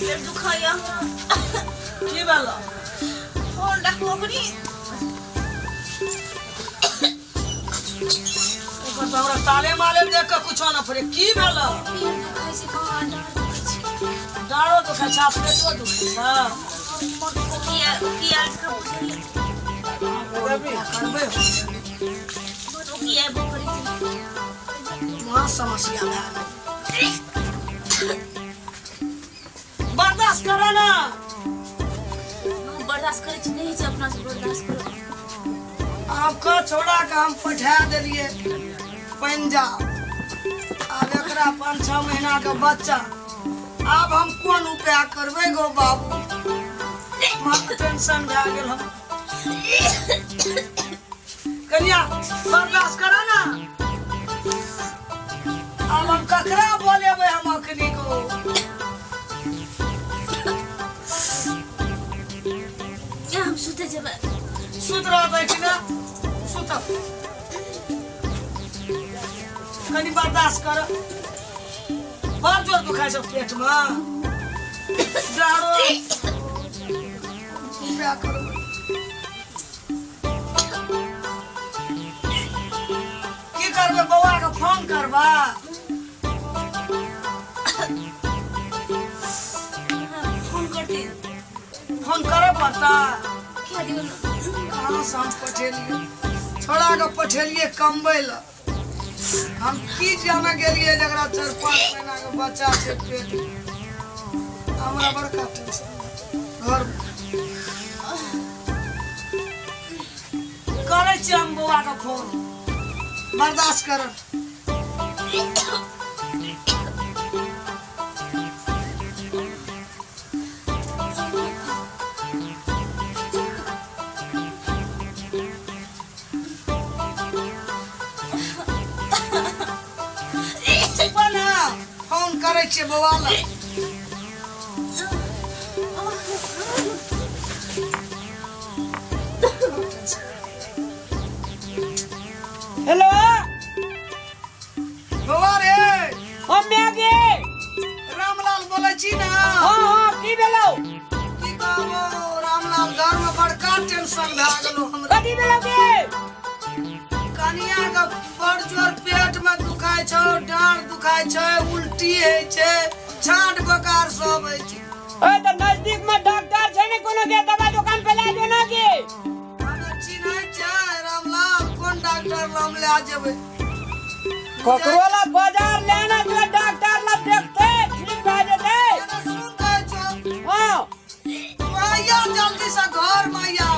पेट दुखाया की भेलो फोन रखो करी ऊपर तो हमरा ताले माले देख के कुछ ना पड़े की भेलो पेट दुखाई से कहां डारो तो खा पेटो दुखे हां किया का बुझली रवि करबे तो किया बोकरी वहां समस्या है बर्दाश्त करो ना बर्दाश्त करे नहीं छै अपना से बर्दाश्त करो आपका छोड़ा के हम पठा दिलिए पंजाब अब एकरा 5-6 महीना के बच्चा अब हम कौन उपाय करबे गो बाबू माथा टेंशन भए गेल हम कन्या बर्दाश्त करो ना अब हम ककरा बोलेबे हम अखनी को क्या हम सुते जेबे सुत रहबै कि ना सुत कनी बर्दाश्त कर बड़ जोर दुखाइ छै पेट में डारो क्या करू की करबे बौआ के फोन करबा फोन करते फोन करे पड़ता क्या दियो कहाँ से हम पठेलिए छोड़ा के पठेलिए कमबै ला हम की जाने गेलिए जकरा 4-5 महीना के बच्चा छै पेट हमरा बड़का टेंशन घर करे छी हम बौआ के फोन बर्दाश्त कर फोन करे छी बौआ ला हेलो बौआ रे ओ मैगे रामलाल बोले छी ना हां की भेलो की कहबो रामलाल घर में बड़का टेंशन भए गेलो हमरा कथी भेलो के कनिया के बड़ जोर पेट में दुखाय छै डांड दुखाय छै उल्टी है छै छांट बकार सब है छै ओए त नजदीक में डॉक्टर छै ने कोनो के दवा दुकान पे ले जो ना के हमरा चिन्है छै रामलाल कोन डॉक्टर लम ले जेबै ककरोला बाजार लेना जो डॉक्टर ला देखते ठीक भए जेतै सुन कहै छौ हां मैया जल्दी से घर मैया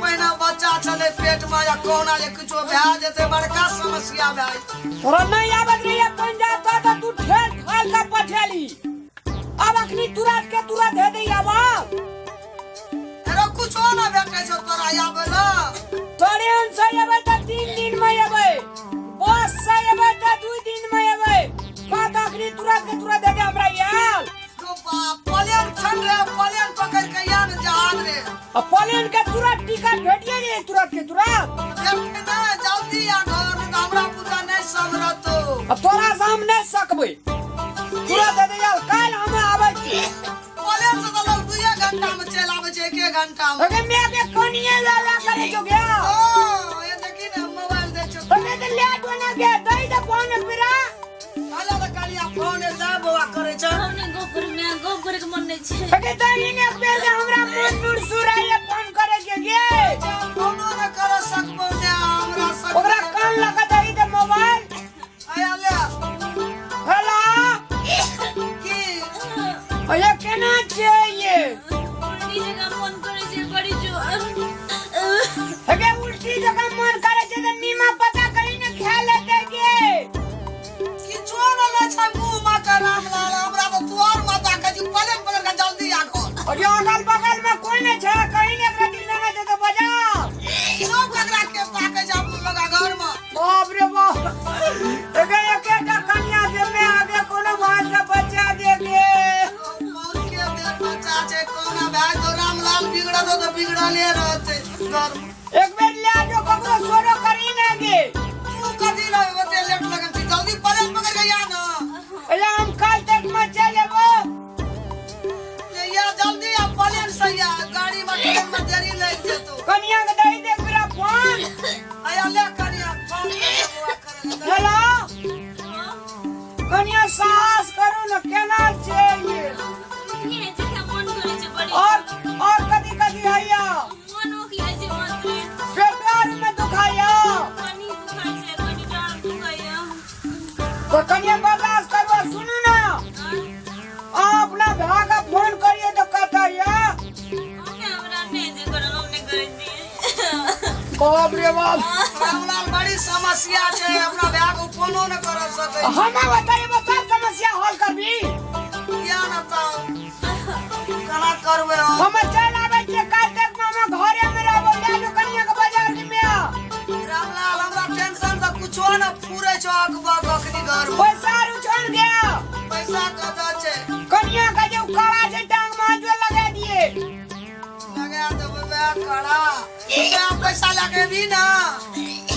पहिना बच्चा छले पेट में या कोना जे कुछो भए जेतै बड़का समस्या भए तोरा नहीं आवत रही पंजाब तो तू ठेल ठाल का पठेली अब अखनी तुरंत के तुरंत दे दे आवा एरो कुछो ना भेटै छौ तोरा आबै ला तोरे से आबै त 3 दिन में आबै बस से आबै त 2 दिन में आबै बात अखनी तुरंत के तुरंत दे दे हमरा यार तो बाप प्लेन छन रे प्लेन पकड़ के या न जहाज रे अब प्लेन के तुरंत टिकट भेटिए जे तुरंत के तुरंत देखते ना जल्दी आ घर में हमरा पूजा नहीं समरतो अब तोरा सामने सकबै तुरंत दे दे यार काल हम आबै छी प्लेन से तो लोग 2 घंटा में चल आबै छै 1 घंटा में अगे मैं के कोनिए लाला करे जो गया ओ ये देखी ना मोबाइल दे छौ अगे तो ले दो ना के दई दे फोन पिरा आला त कालिया फोन जा बौआ करे छ हमने गप करे के मन नहीं छै अगे दई ने पहले हमरा मुंह मुड़ सुराए फोन करे के गे फोनो न कर सकबो ने हमरा सब ओकरा कान लगा दई दे मोबाइल आया ले हेलो की ओए केना चाहिए उल्टी जगह फोन करे छै बड़ी जोर अगे उल्टी जगह मन करे छै त नीमा पता करी ने खा लेते गे किछो न ले छै मुंह में के रामलाल हमरा तो तुआर माता के जी प्लेन पकड़ के जल्दी आ घर और ये अगल बगल में कोई नहीं है कहीं ने एकरा दिल लगा दे तो बजा सब एकरा के ताके जा लगा घर में बाप रे बाप अगे एकेटा कन्या से मैं आगे कोनो बात से बचा देगे कौन के बेर बच्चा छै कोना भाई तो रामलाल बिगड़ा तो बिगड़ले रहते घर में एक बेर ले जो ककरो सोरो करी ना गे तू कथी रे ओते लेट लगन छी जल्दी प्लेन पकड़ के आ ना अरे हम कल तक में चलेबो तो कनिया बर्दाश्त करबो सुनू ना अपना भाई का फोन करिए तो कहता है हमरा नहीं जे करल हमने कर दिए बाप रे बाप रामलाल बड़ी समस्या छे अपना भाई को फोनो न कर सके हम बताइए सब समस्या हल करबी क्या न ताऊ कना करबे हम हम चल आवे के काल तक मामा घरे में रहबो ले लो कनिया के बाजार के में रामलाल हमरा टेंशन त कुछो न पूरे छो अखबा अखनी घर में पैसा रुझन गया पैसा कदा छे कनिया का जो काला से टांग में जो लगा दिए लगा देबे बे कड़ा क्या पैसा लगे भी ना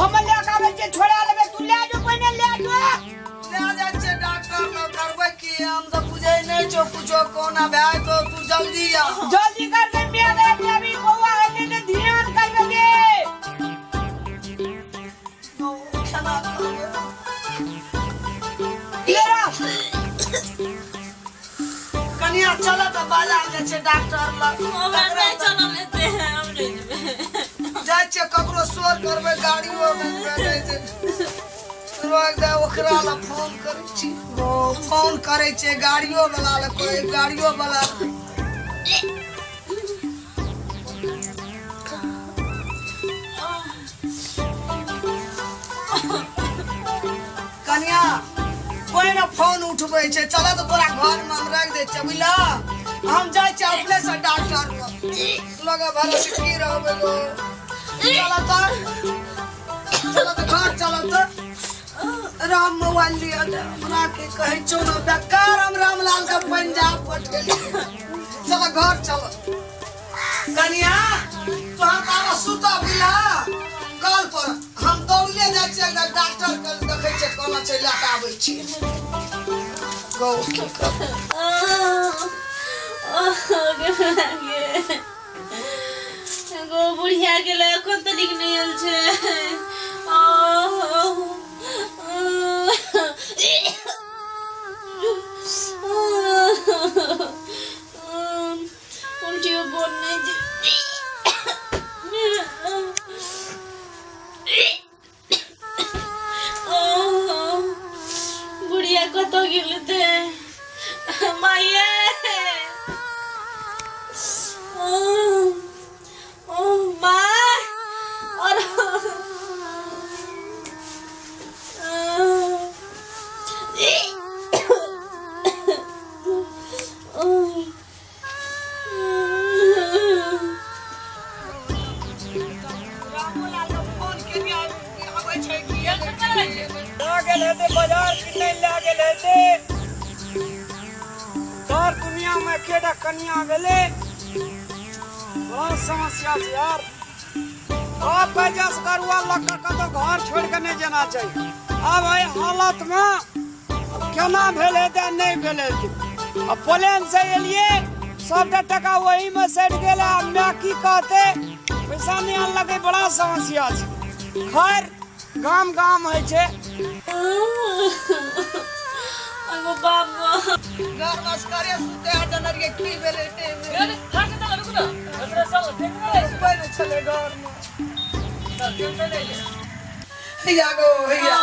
हम ले आवे के छोड़ा लेबे तू ले जो पहले ले जो ले जा छे डॉक्टर न करबे की हम तो बुझे नहीं छो कुछो कोना भाई तो तू जल्दी आ जल्दी कर दे मेरे अभी बउआ है ने ध्यान कर दे तो खाना करबे तेरा कनिया चला तो बाजार जे छे डॉक्टर लग हमरा नहीं चलल लेते हैं हम नहीं जेबे जाय छे ककरो शोर करबे गाड़ियो में बैठे छे रोक दे ओकरा ला फोन करै छी वो फोन करै छे गाड़ियो वाला ला कोई गाड़ियो वाला कनिया कोई ना फोन उठबै छे चला तो तोरा घर में हम रख दे छे बुझला हम जाय छे अपने से डॉक्टर लगा भरो की रहबे गो चला तो घर चला तो राम मोबाइल लिया दे हमरा के कहे छो न बेकार हम रामलाल का पंजाब पठेली चला घर चलो कनिया तो हम तारा सुता बिला कल पर हम दौड़ले जाय छे डॉक्टर के देखै छे कोना छै लाटा आबै छी गो की कर गो बुढ़िया के ले कोन तनिक नहीं आल छे उल्टियो बोल नहीं बुढ़िया कत गेल थे माये माँ और बाजार किने लागे लेते तोर दुनिया में केटा कन्या गेले बहुत समस्या है यार अब बजस करुआ लड़का का तो घर छोड़ के नहीं जाना चाहिए अब है हालत में केना भेले दे नहीं भेले अब प्लेन से एलिए सब टका वही में सेट गेले मैं की कहते पैसा नहीं आन लगे बड़ा समस्या है खैर गाम गाम है छे अगो बाबा घर बस करे सुते हटनर के की भेले ते अरे थाक चल रुक ना अरे चल ठीक है पहले चले घर में चल ले भैया गो भैया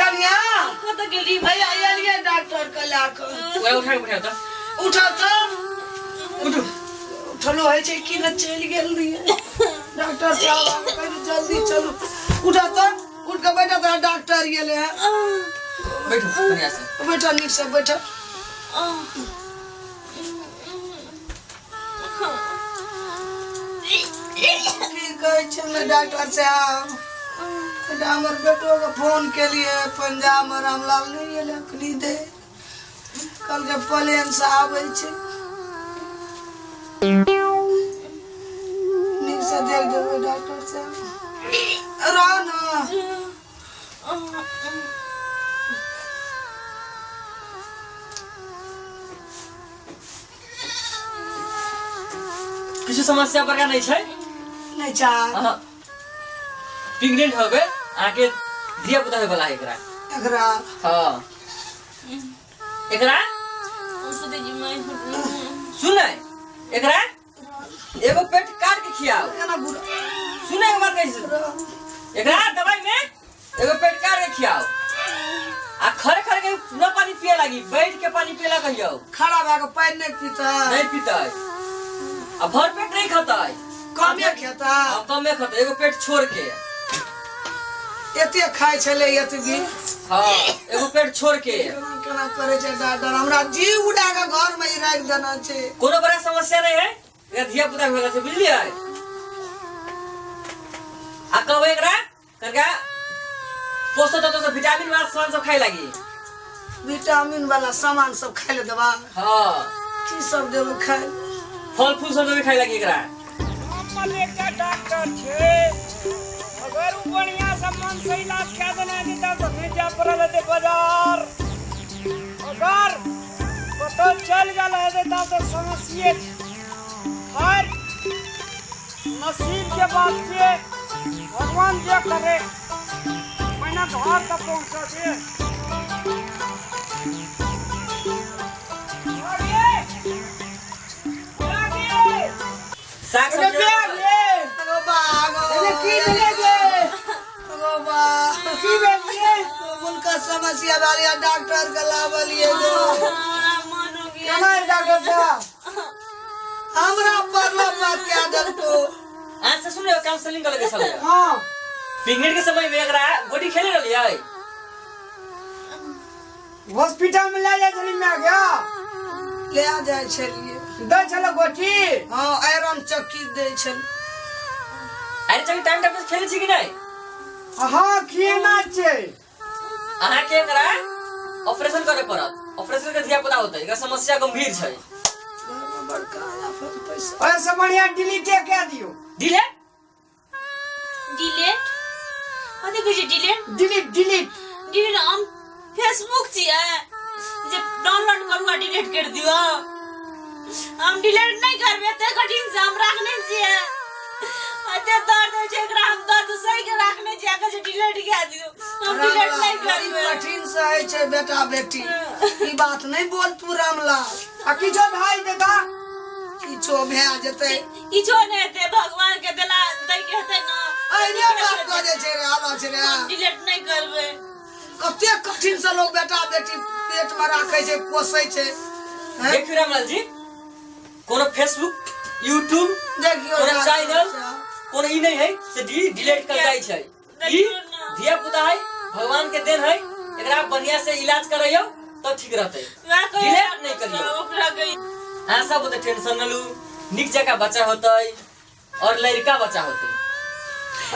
कन्या कत गेली भैया एलिए डॉक्टर के लाकर ओए उठा तो उठो उठलो है छे कि न चल गेल रही डॉक्टर साहब कह जल्दी चलो उठा तो उठ के बैठा तो डॉक्टर गेले हैं बैठो कन्या से बैठा नीक से बैठा की कहे छे डॉक्टर साहब हमर बेटो के फोन के लिए पंजाब में रामलाल नहीं एले अखनी दे कल के प्लेन से आबै छे नीक से देख देबै डॉक्टर साहब रह ना किसी समस्या प्रकार नहीं है नहीं चाह प्रेग्नेंट हो गए आके दिया पुता है बोला एकरा एकरा हां एकरा औषधि जी मैं सुन एकरा एगो पेट काट के खियाओ केना बुरा सुने के बात कैसे एकरा दवाई में एगो पेट काट के खियाओ आ पिए लगी, बैठ के पानी पिएला कहियो। खड़ा भए के पानि नहीं पीता नहीं पीता है, अब भर पेट नहीं खाता है, कमे खेता अब कमे खाता, एगो पेट छोड़ के। एते खाइ छले एतबी हाँ, एगो पेट छोड़ के। केना करे छै डॉक्टर, हमरा जीव उड़ा के घर में ही राख देना छै। कोनो बड़ा समस्या नहीं है, ये धिया पुता भेला छै, बुझलियै? आ कहबै एकरा करके पोषक तत्व सब विटामिन वाला सामान सब खाए लगी। विटामिन वाला सामान सब खाइ ले देबा। हाँ, की सब देबो खाइ? फल फूल सब भी खाए लगी एकरा। हमर एकटा डॉक्टर छै, अगर उ बढ़िया से मन से इलाज कए देना है तो नहीं जा पड़ल है बाजार। अगर पता चल गया है तो समस्या हर नसीब के बात के भगवान जे करे मैंने घर तक पहुंचा दे। साग सब्जी अगो बागो की मिलेगे अगो बा की मिलेगे उनका समस्या वाली डॉक्टर के लावलिए गो। हमरा मन हो गया। कमाई डॉक्टर साहब हमरा परला बात क्या दल को आज से सुनियो काउंसलिंग कर लगे सब। हां पिकनिक के समय में एकरा गोटी खेले रहलियै, हॉस्पिटल में ले जाए जरी में गया ले आ जाय छलिए। दे चलो गोटी। हां आयरन चक्की दे छल। अरे चल टाइम टेबल खेले छी कि नहीं? हां खिएना छै। अहाँ के एकरा ऑपरेशन करे पड़त, ऑपरेशन के धिया पुता होतै, एकरा समस्या गंभीर छै। बड़का आफत पैसा ऐसे बढ़िया डिलीट कह दियो। डिलीट डिलीट कथी कहै छै? डिलीट डिलीट डिलीट डिलीट हम फेसबुक छियै जे डाउनलोड करू आ डिलीट कर दियो। हम डिलीट नहीं करबे, एते कठिन से हम राखने छियै, एते दर्द होइ छै एकरा, हम दर्द सही के राखने छियै कि जे डिलीट कए दियो। हम डिलीट नहीं करबे। कठिन से है छै बेटा बेटी, ई बात नहीं बोल तू रामलाल। आ किछो भाई देता किछो भए जेतै किछो नहीं हेतै, भगवान के देला दै के हेतै ना। अइने बात बाजे छै रे आलो छै रे। हम डिलीट नहीं करबे। कते कठिन से लोग बेटा बेटी पेट में राखे छै, पोषै छै। हैं? देखियो रामलाल जी, कोनो फेसबुक यूट्यूब देखियो कोनो डॉक्टर चैनल साहब, कोनो ई नहीं है से डिलीट कर जाय छै। ई धिया पुता है, भगवान के देन है, एकरा बढ़िया से इलाज करैयो तो ठीक रहतै। वहाँ कोई डिलीट नहीं करियो। ओकरा गई अहाँ सब होते टेंशन न लू, निक जगह बच्चा होतै और लड़का बच्चा होतै।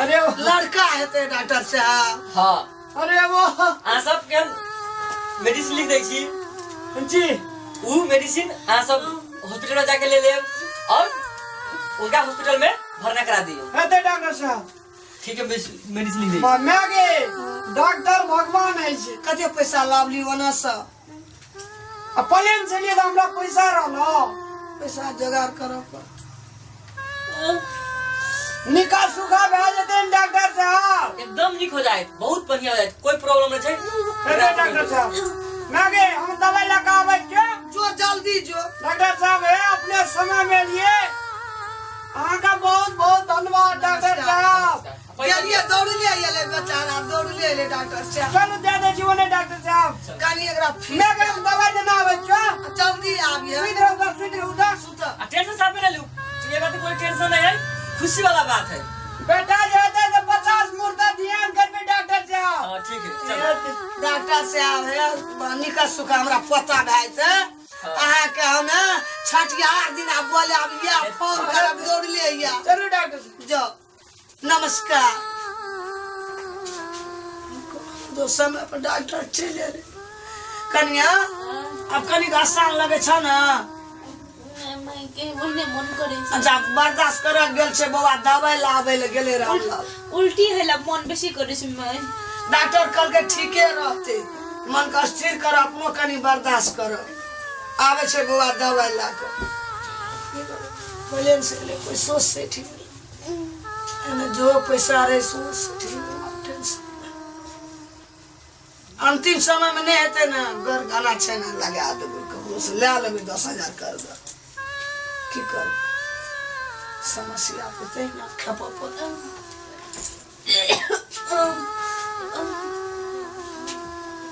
अरे वो लड़का हेतै डॉक्टर साहब। हाँ, अरे वो अहाँ सब के मेडिसिन लिख दै छी, जी उ मेडिसिन अहाँ सब हॉस्पिटल में जाके ले लेब और उनका हॉस्पिटल में भरना करा दियो। हेते डॉक्टर साहब। ठीक है, मेडिसिन लिख दै। मैं गे डॉक्टर भगवान है छै। कते पैसा लावली ओना से? आ प्लेन से लिए तो हमरा पैसा रहलो, पैसा जोगाड़ करऽ पर। निका सुखा भए जेतै न डॉक्टर साहब। एकदम निक हो जाए, बहुत बढ़िया हो जाए, कोई प्रॉब्लम नहीं छै। हेते डॉक्टर साहब। मैं गे हम दवाई लगा आबै छियै। जो जल्दी जो। डॉक्टर साहब है अपने समय में लिए अहाँ का बहुत बहुत धन्यवाद डॉक्टर साहब। गेलिए दौड़ले आइले बेचारा, दौड़ले आइले डॉक्टर साहब। चलो दे दे जीवन डॉक्टर साहब। कनी एकरा फीस मैं गे दवाई देना आबै छियै। जल्दी आबिए। सुध रहो उधर, सुध रहो उधर। सुत आ टेंशन साफ ना लू, ये बात कोई टेंशन नहीं है, खुशी वाला बात है। बेटा जो है तो 50 मुर्दा ध्यान करबे डॉक्टर साहब। हाँ ठीक है, चलो। डॉक्टर साहब है निका सुखा हमरा पता भए छै। अहाँ के हम छठियार दिन आ बोले आबिए फोन करब दौड़ले आइया। चलो डॉक्टर साहब। जो नमस्कार। दो समय पर डॉक्टर चले रे कनिया। अब कनी आसान लगे छ ना? मैं के बोलने मन करे छै। अच्छा बर्दाश्त कर गेल छै बौआ, दवाई लाबे ले गेले रामलाल। उल्टी हैला मन बेसी करे छै। मैं डॉक्टर कल के ठीके रहते, मन का स्थिर कर, अपनो कनी बर्दाश्त कर। आवे छै बौआ दवाई ला के। प्लेन से ले कोई सोच से ठीक है, जो पैसा रहे सोच से ठीक है। टेंशन अंतिम समय में नहीं हेते ना, घर गाना छै ना लगा देबै, ककरो से ले लेबै 10,000 कर दे। की कर समस्या पे ना खपा पड़।